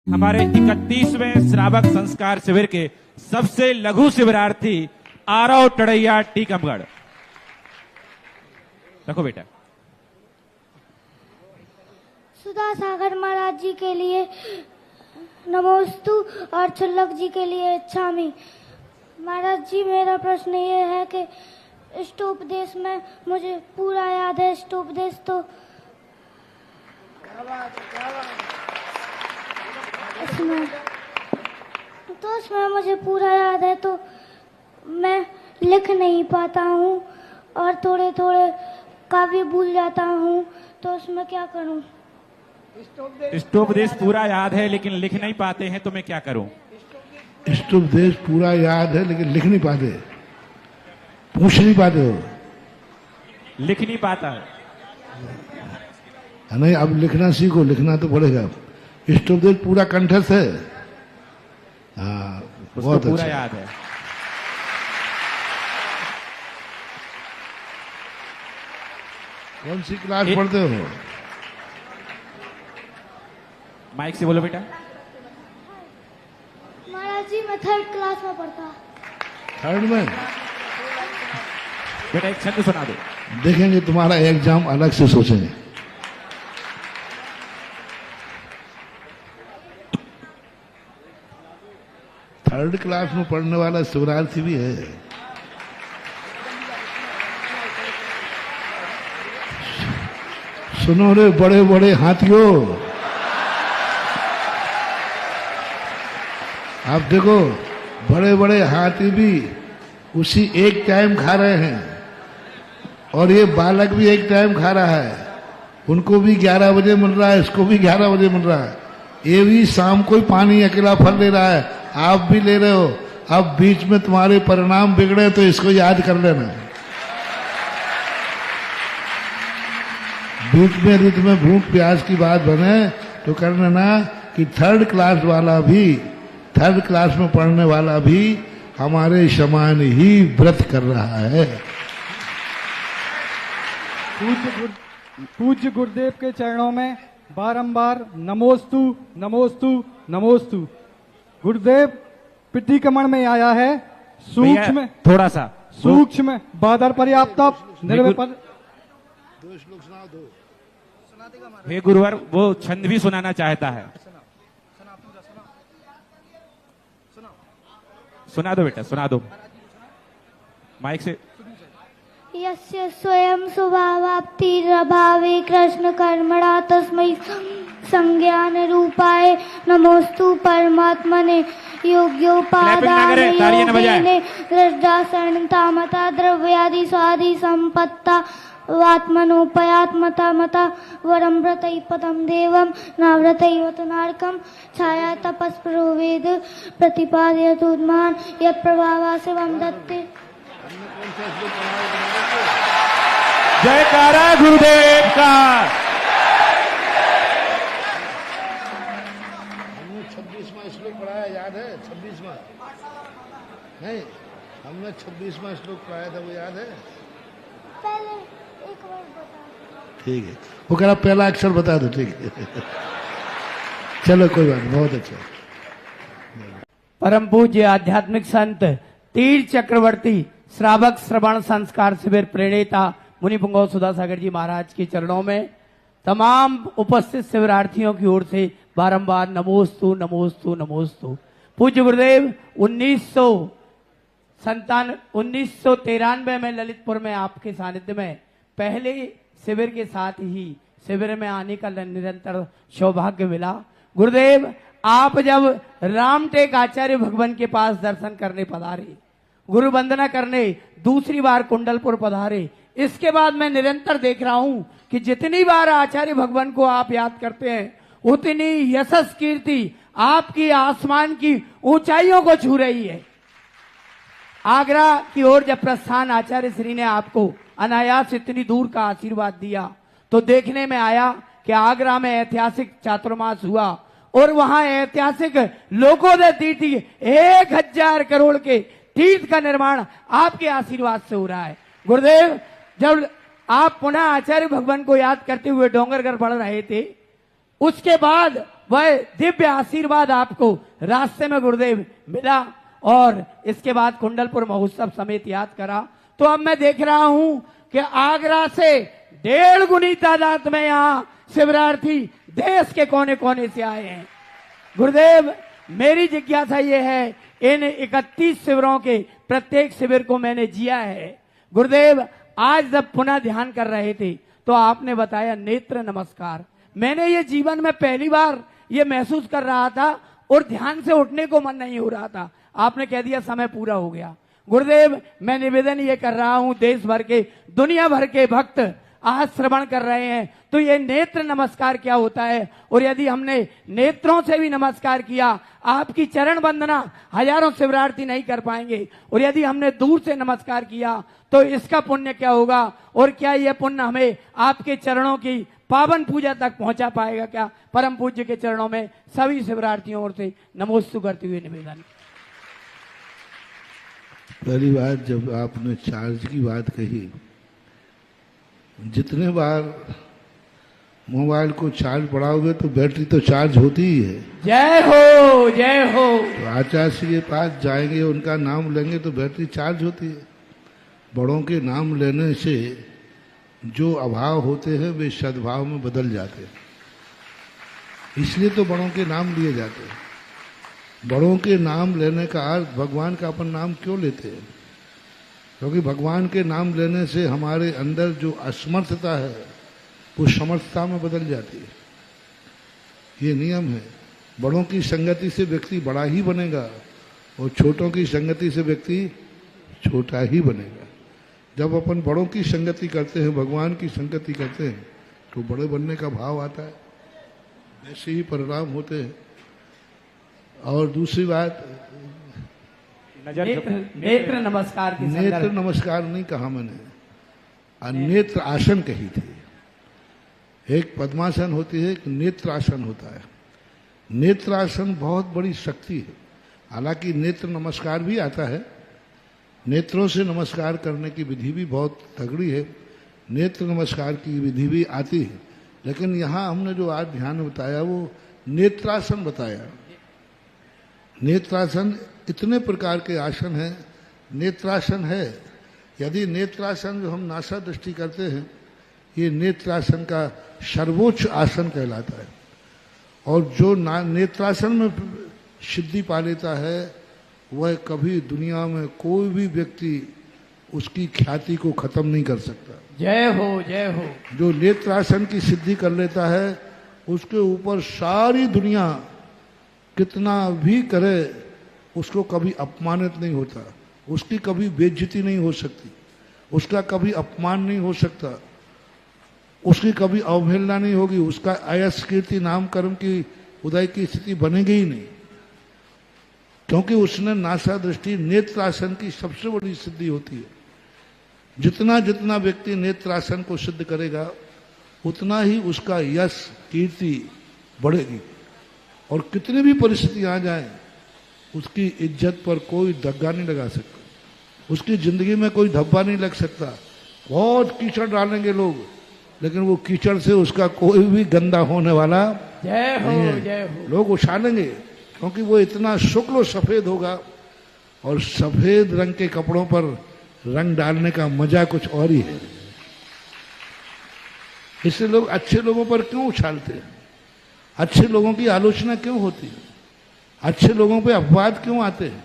हमारे 31वें श्रावक संस्कार शिविर के सबसे लघु शिविरार्थी आरव टड़ैया टीकमगढ़। रखो बेटा। सुधा सागर महाराज जी के लिए नमोस्तु और छल्लक जी के लिए इच्छामी। महाराज जी, मेरा प्रश्न ये है कि इष्टोपदेश में मुझे पूरा याद है। इष्टोपदेश तो इसमें मुझे पूरा याद है, तो मैं लिख नहीं पाता हूँ और थोड़े थोड़े काव्य भूल जाता हूँ, तो उसमें क्या करूँ? इष्टोपदेश पूरा याद है लेकिन लिख नहीं पाते हैं, तो मैं क्या करूँ? इष्टोपदेश पूरा याद है लेकिन लिख नहीं पाते, पूछ नहीं पाते हो, लिख नहीं पाता है। नहीं, अब लिखना सीखो, लिखना तो पड़ेगा। इष्टोपदेश पूरा कंठस्थ है। हाँ, बहुत पूरा अच्छा याद है। कौन सी क्लास पढ़ते हो? माइक से बोलो बेटा। महाराज जी, मैं 3rd क्लास में पढ़ता। 3rd में? बेटा एक छंद सुना दो। देखेंगे, तुम्हारा एग्जाम अलग से सोचेंगे। थर्ड क्लास में पढ़ने वाला शिवरार्थी भी है। सुनो रे बड़े बड़े हाथियों, आप देखो, बड़े बड़े हाथी भी उसी एक टाइम खा रहे हैं और ये बालक भी एक टाइम खा रहा है। उनको भी 11 बजे मिल रहा है, इसको भी 11 बजे मिल रहा है। ये भी शाम को ही पानी अकेला फल ले रहा है, आप भी ले रहे हो। अब बीच में तुम्हारे परिणाम बिगड़े तो इसको याद कर लेना। बीच में यदि तुम्हें भूख प्यास की बात बने तो कर लेना कि 3rd क्लास वाला भी, 3rd क्लास में पढ़ने वाला भी हमारे समान ही व्रत कर रहा है। पूज्य गुरुदेव के चरणों में बारंबार नमोस्तु नमोस्तु नमोस्तु। गुरुदेव पिटीकमण में आया है, सूक्ष्म थोड़ा सा सूक्ष्म बादर पर्याप्त निर्विपद। हे गुरुवर, वो छंद भी सुनाना चाहता है। सुना दो बेटा, सुना दो माइक से। यस्य स्वयं स्वभावाप्तिरभावे कृष्ण कर्मणा तस्मै संज्ञान रूपाय नमोस्तु परमात्मने योग्योपादाने रज्जासरणतामता द्रव्यादि स्वादि संपत्ता वात्मनोपयात्मता मता वरम व्रतै पदम देवम नाव्रतैव तु नारकम छाया तपस्परो वेद प्रतिपादयतुद्मान यत् प्रभावा शिवम दत्ते। जयकारा गुरुदेव का। हमने 26वां श्लोक पढ़ाया, याद है? 26वां नहीं, हमने 26वां श्लोक पढ़ाया था, वो याद है? पहले एक बार बता। ठीक है, वो कह रहा पहला अक्षर बता दो। ठीक है, चलो कोई बात नहीं, बहुत अच्छा। परम पूज्य आध्यात्मिक संत तीर्थ चक्रवर्ती श्रावक श्रवण संस्कार शिविर प्रेरणेता मुनि पुंगव सुधा सागर जी महाराज के चरणों में तमाम उपस्थित शिविरार्थियों की ओर से बारंबार नमोस्तु नमोस्तु नमोस्तु। पूज्य गुरुदेव 1993 में ललितपुर में आपके सानिध्य में पहले शिविर के साथ ही शिविर में आने का निरंतर सौभाग्य मिला। गुरुदेव, आप जब रामटेक आचार्य भगवान के पास दर्शन करने पधारे, गुरु वंदना करने दूसरी बार कुंडलपुर पधारे, इसके बाद मैं निरंतर देख रहा हूं कि जितनी बार आचार्य भगवान को आप याद करते हैं उतनी यशस कीर्ति आपकी आसमान की ऊंचाइयों को छू रही है। आगरा की ओर जब प्रस्थान आचार्य श्री ने आपको अनायास इतनी दूर का आशीर्वाद दिया तो देखने में आया कि आगरा में ऐतिहासिक चातुर्मास हुआ और वहां ऐतिहासिक लोकोदय तीर्थ 1000 करोड़ के तीर्थ का निर्माण आपके आशीर्वाद से हो रहा है। गुरुदेव, जब आप पुनः आचार्य भगवान को याद करते हुए डोंगरगढ़ बढ़ रहे थे, उसके बाद वह दिव्य आशीर्वाद आपको रास्ते में गुरुदेव मिला और इसके बाद कुंडलपुर महोत्सव समेत याद करा। तो अब मैं देख रहा हूं कि आगरा से 1.5 गुनी तादाद में यहाँ शिविरार्थी देश के कोने कोने से आए हैं। गुरुदेव, मेरी जिज्ञासा ये है, इन 31 शिविरों के प्रत्येक शिविर को मैंने जिया है। गुरुदेव, आज जब पुनः ध्यान कर रहे थे तो आपने बताया नेत्र नमस्कार। मैंने ये जीवन में पहली बार ये महसूस कर रहा था और ध्यान से उठने को मन नहीं हो रहा था। आपने कह दिया समय पूरा हो गया। गुरुदेव, मैं निवेदन ये कर रहा हूं, देश भर के, दुनिया भर के भक्त आज श्रवण कर रहे हैं, तो ये नेत्र नमस्कार क्या होता है, और यदि हमने नेत्रों से भी नमस्कार किया, आपकी चरण वंदना हजारों शिवरार्थी नहीं कर पाएंगे, और यदि हमने दूर से नमस्कार किया तो इसका पुण्य क्या होगा, और क्या यह पुण्य हमें आपके चरणों की पावन पूजा तक पहुंचा पाएगा क्या। परम पूज्य के चरणों में सभी शिवरार्थियों ओर से नमोस्तु करते हुए निवेदन। पहली बात, जब आपने चार्ज की बात कही, जितने बार मोबाइल को चार्ज बढ़ाओगे तो बैटरी तो चार्ज होती ही है। जय हो, जय हो। तो आचार्य जी के पास जाएंगे, उनका नाम लेंगे तो बैटरी चार्ज होती है। बड़ों के नाम लेने से जो अभाव होते हैं वे सद्भाव में बदल जाते हैं, इसलिए तो बड़ों के नाम लिए जाते हैं। बड़ों के नाम लेने का अर्थ भगवान का अपन नाम क्यों लेते हैं, क्योंकि भगवान के नाम लेने से हमारे अंदर जो असमर्थता है वो समर्थता में बदल जाती है। ये नियम है। बड़ों की संगति से व्यक्ति बड़ा ही बनेगा और छोटों की संगति से व्यक्ति छोटा ही बनेगा। जब अपन बड़ों की संगति करते हैं, भगवान की संगति करते हैं, तो बड़े बनने का भाव आता है, ऐसे ही परिणाम होते हैं। और दूसरी बात, नेत्र नमस्कार की नेत्र नमस्कार नहीं कहा मैंने, नेत्र आसन कही थी। एक पद्मासन होती है, एक नेत्रासन होता है। नेत्रासन बहुत बड़ी शक्ति है। हालांकि नेत्र नमस्कार भी आता है, नेत्रों से नमस्कार करने की विधि भी बहुत तगड़ी है, नेत्र नमस्कार की विधि भी आती है, लेकिन यहाँ हमने जो आज ध्यान बताया वो नेत्रासन बताया। नेत्रासन इतने प्रकार के आसन हैं। नेत्रासन है, यदि नेत्रासन जो हम नासा दृष्टि करते हैं, ये नेत्रासन का सर्वोच्च आसन कहलाता है। और जो नेत्रासन में सिद्धि पा लेता है वह कभी दुनिया में कोई भी व्यक्ति उसकी ख्याति को खत्म नहीं कर सकता। जय हो, जय हो। जो नेत्रासन की सिद्धि कर लेता है उसके ऊपर सारी दुनिया कितना भी करे उसको कभी अपमानित नहीं होता, उसकी कभी बेइज्जती नहीं हो सकती, उसका कभी अपमान नहीं हो सकता, उसकी कभी अवहेलना नहीं होगी, उसका आयस कीर्ति नाम कर्म की उदय की स्थिति बनेगी ही नहीं, क्योंकि उसने नासा दृष्टि नेत्रासन की सबसे बड़ी सिद्धि होती है। जितना जितना व्यक्ति नेत्रासन को सिद्ध करेगा उतना ही उसका यश कीर्ति बढ़ेगी, और कितनी भी परिस्थिति आ जाए उसकी इज्जत पर कोई दग्गा नहीं लगा सकता, उसकी जिंदगी में कोई धब्बा नहीं लग सकता। बहुत कीचड़ डालेंगे लोग, लेकिन वो कीचड़ से उसका कोई भी गंदा होने वाला जय हो, नहीं है। जय हो। लोग उछालेंगे क्योंकि वो इतना शुक्ल और सफेद होगा, और सफेद रंग के कपड़ों पर रंग डालने का मजा कुछ और ही है। इससे लोग अच्छे लोगों पर क्यों उछालते हैं, अच्छे लोगों की आलोचना क्यों होती है, अच्छे लोगों पे अपवाद क्यों आते हैं।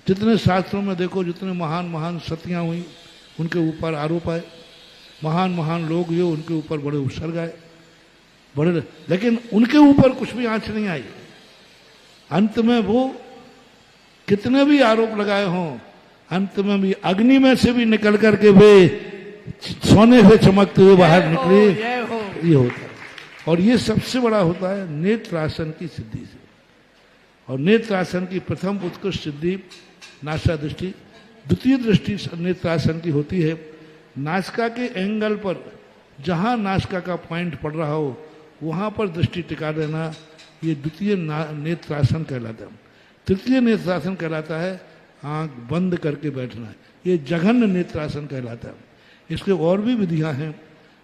जितने शास्त्रों में देखो, जितने महान महान सतियां हुई उनके ऊपर आरोप आए, महान महान लोग जो उनके ऊपर बड़े उत्सर्ग आए, बड़े, लेकिन उनके ऊपर कुछ भी आंच नहीं आई। अंत में वो कितने भी आरोप लगाए हों, अंत में भी अग्नि में से भी निकल करके वे सोने से चमकते हुए बाहर निकले। ये होता है, और ये सबसे बड़ा होता है नेत्रासन की सिद्धि से। और नेत्रासन की प्रथम उत्कृष्ट सिद्धि नासा दृष्टि, द्वितीय दृष्टि नेत्रासन की होती है नासिका के एंगल पर, जहां नासिका का पॉइंट पड़ रहा हो वहां पर दृष्टि टिका देना, ये द्वितीय नेत्रासन कहलाता है। तृतीय नेत्रासन कहलाता है आंख बंद करके बैठना, ये जघन्य नेत्रासन कहलाता है। इसके और भी विधियां हैं,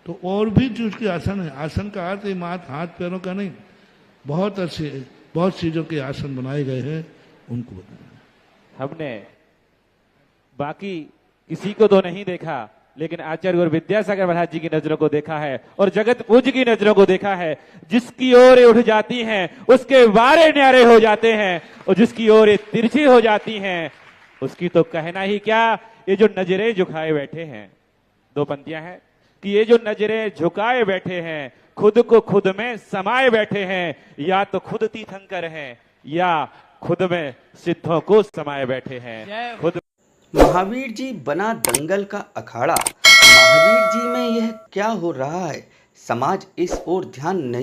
तो और भी जो उसके आसन है, आसन का अर्थ हाथ पैरों का नहीं, बहुत अच्छे, बहुत चीजों के आसन बनाए गए हैं, उनको बताना। हमने बाकी किसी को तो नहीं देखा, लेकिन आचार्य गुरु विद्यासागर महाराज जी की नजरों को देखा है और जगत पूज्य की नजरों को देखा है। जिसकी ओर ये उठ जाती हैं उसके वारे न्यारे हो जाते हैं, और जिसकी ओर ये तिरछी हो जाती हैं उसकी तो कहना ही क्या। ये जो नजरें झुकाए बैठे हैं, दो पंक्तियां हैं कि ये जो नजरें झुकाए बैठे हैं, खुद को खुद में समाये बैठे हैं, या तो खुद तीर्थंकर हैं या खुद में सिद्धों को समाये बैठे हैं। खुद महावीर जी बना दंगल का अखाड़ा। महावीर जी में यह क्या हो रहा है? समाज इस ओर ध्यान नहीं